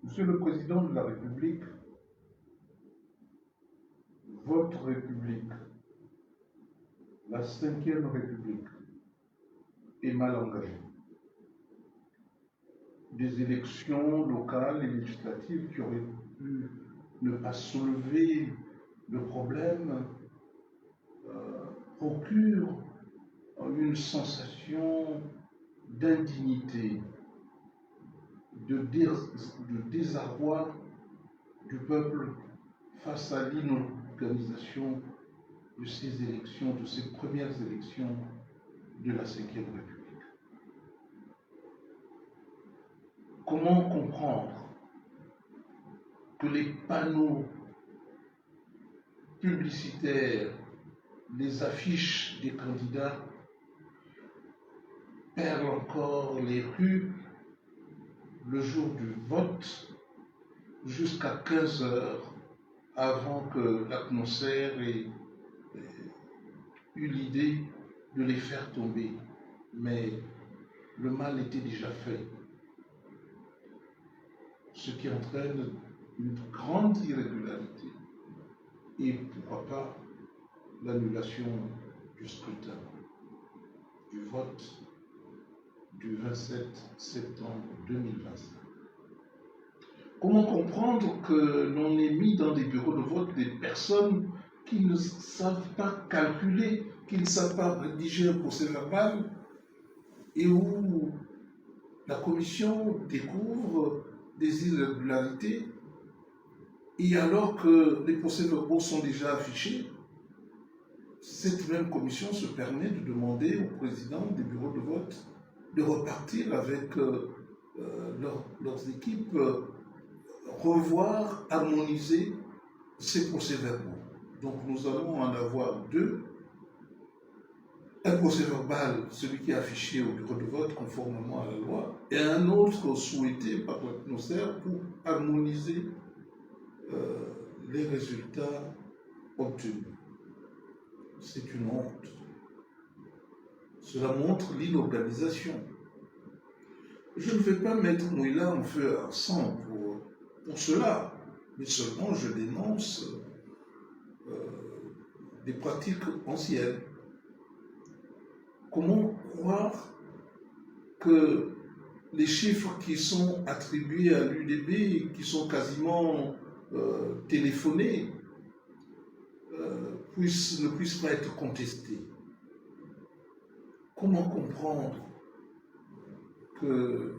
Monsieur le Président de la République, votre République, la Cinquième République, est mal engagée. Des élections locales et législatives qui auraient pu ne pas soulever le problème procurent une sensation d'indignité, de désarroi du peuple face à l'inorganisation de ces élections, de ces premières élections de la Cinquième République. Comment comprendre que les panneaux publicitaires, les affiches des candidats perlent encore les rues le jour du vote jusqu'à 15 heures avant que l'atmosphère ait eu l'idée de les faire tomber. Mais le mal était déjà fait, ce qui entraîne une grande irrégularité et pourquoi pas l'annulation du scrutin, du vote du 27 septembre 2025. Comment comprendre que l'on ait mis dans des bureaux de vote des personnes qui ne savent pas calculer, qui ne savent pas rédiger un procès-verbal et où la commission découvre des irrégularités et alors que les procès-verbaux sont déjà affichés, cette même commission se permet de demander au président des bureaux de vote de repartir avec leurs équipes, revoir, harmoniser ces procès-verbaux. Donc nous allons en avoir deux. Un procès-verbal, celui qui est affiché au bureau de vote conformément à la loi, et un autre souhaité par l'atmosphère pour harmoniser les résultats obtenus. C'est une honte. Cela montre l'inorganisation. Je ne vais pas mettre Mouila en feu à sang pour cela, mais seulement je dénonce des pratiques anciennes. Comment croire que les chiffres qui sont attribués à l'UDB, qui sont quasiment téléphonés, ne puissent pas être contestés? Comment comprendre que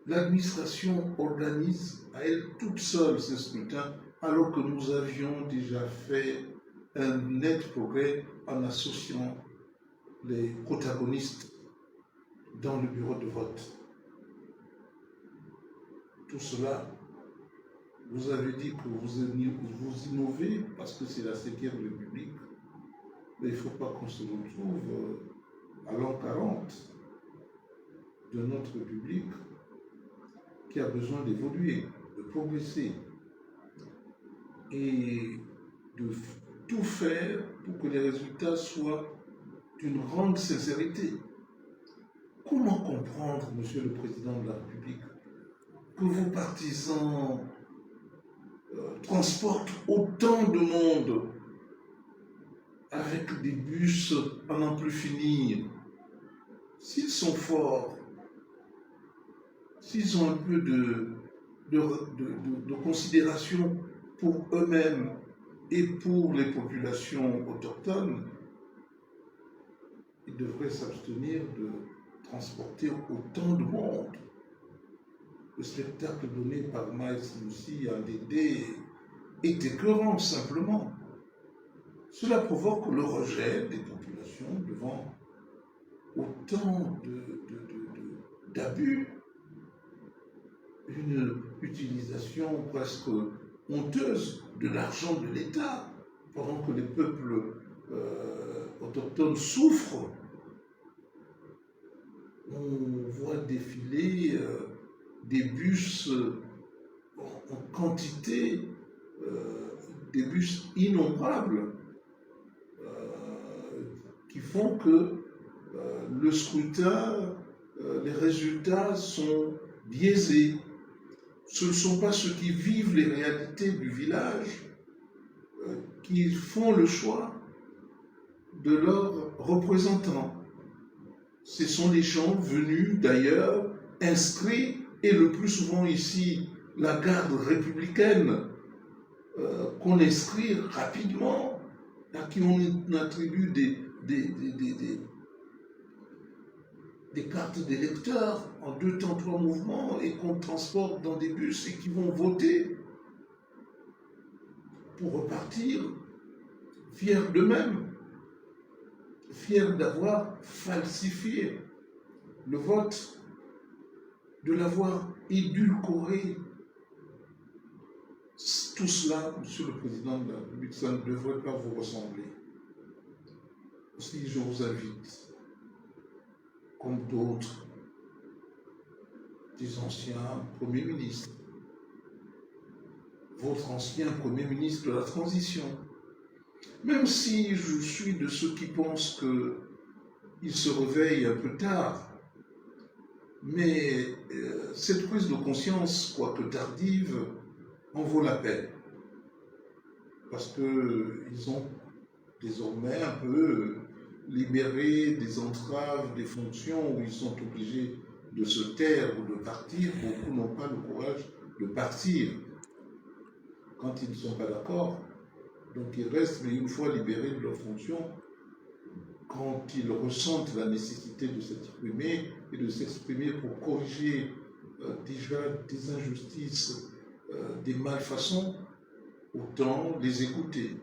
l'administration organise à elle toute seule ces scrutins alors que nous avions déjà fait un net progrès en associant les protagonistes dans le bureau de vote? Tout cela, vous avez dit que vous innovez parce que c'est la Cinquième République, mais il ne faut pas qu'on se retrouve à l'an 40 de notre République qui a besoin d'évoluer, de progresser et de tout faire pour que les résultats soient d'une grande sincérité. Comment comprendre, Monsieur le Président de la République, que vos partisans transportent autant de monde avec des bus à n'en plus finir? S'ils sont forts, s'ils ont un peu de considération pour eux-mêmes et pour les populations autochtones, ils devraient s'abstenir de transporter autant de monde. Le spectacle donné par Miles Moussi à Dédé est écœurant simplement. Cela provoque le rejet des populations devant autant d'abus, une utilisation presque honteuse de l'argent de l'État, pendant que les peuples autochtones souffrent. On voit défiler des bus en quantité, des bus innombrables, qui font que le scrutin, les résultats sont biaisés. Ce ne sont pas ceux qui vivent les réalités du village qui font le choix de leurs représentants. Ce sont des gens venus d'ailleurs, inscrits, et le plus souvent ici, la garde républicaine, qu'on inscrit rapidement, à qui on attribue des cartes d'électeurs en 2 temps 3 mouvements et qu'on transporte dans des bus et qui vont voter pour repartir fiers d'eux-mêmes, fiers d'avoir falsifié le vote, de l'avoir édulcoré. Tout cela, Monsieur le Président de la République, ça ne devrait pas vous ressembler. Aussi, je vous invite, comme d'autres, des anciens premiers ministres, votre ancien Premier ministre de la Transition, même si je suis de ceux qui pensent qu'il se réveille un peu tard, mais cette prise de conscience, quoique tardive, en vaut la peine. Parce qu'ils ont désormais un peu libéré des entraves, des fonctions où ils sont obligés de se taire ou de partir. Beaucoup n'ont pas le courage de partir quand ils ne sont pas d'accord. Donc ils restent, mais une fois libérés de leurs fonctions, quand ils ressentent la nécessité de s'exprimer et de s'exprimer pour corriger déjà des injustices, des malfaçons, autant les écouter.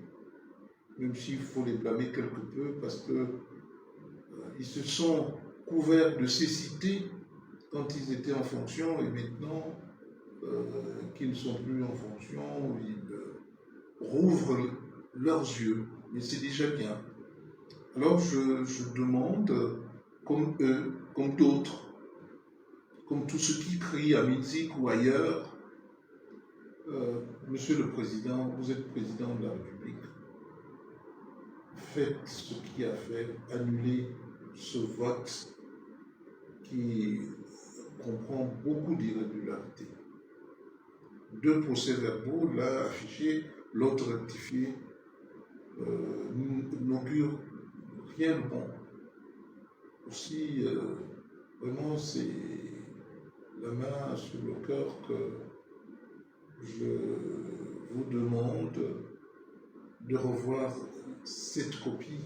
Même s'il faut les blâmer quelque peu parce qu'ils se sont couverts de cécité quand ils étaient en fonction et maintenant qu'ils ne sont plus en fonction, ils rouvrent leurs yeux. Et c'est déjà bien. Alors je demande, comme eux, comme d'autres, comme tous ceux qui crient à Minsk ou ailleurs, Monsieur le Président, vous êtes Président de la République, faites ce qui a fait annuler ce vote qui comprend beaucoup d'irrégularités. 2 procès-verbaux, l'un affiché, l'autre rectifié, n'augure rien de bon. Aussi, vraiment, c'est la main sur le cœur que je vous demande de revoir cette copie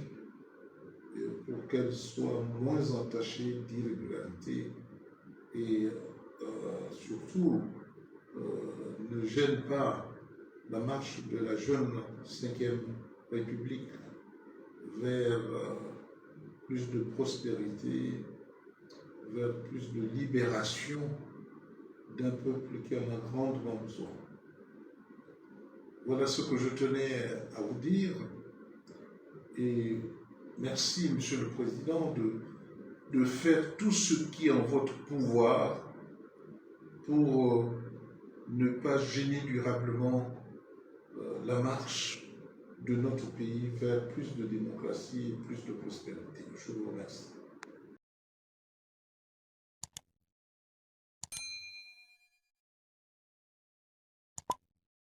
pour qu'elle soit moins entachée d'irrégularités et surtout ne gêne pas la marche de la jeune 5e République vers plus de prospérité, vers plus de libération d'un peuple qui en a grandement besoin. Voilà ce que je tenais à vous dire et merci, Monsieur le Président, de faire tout ce qui est en votre pouvoir pour ne pas gêner durablement la marche de notre pays vers plus de démocratie et plus de prospérité. Je vous remercie.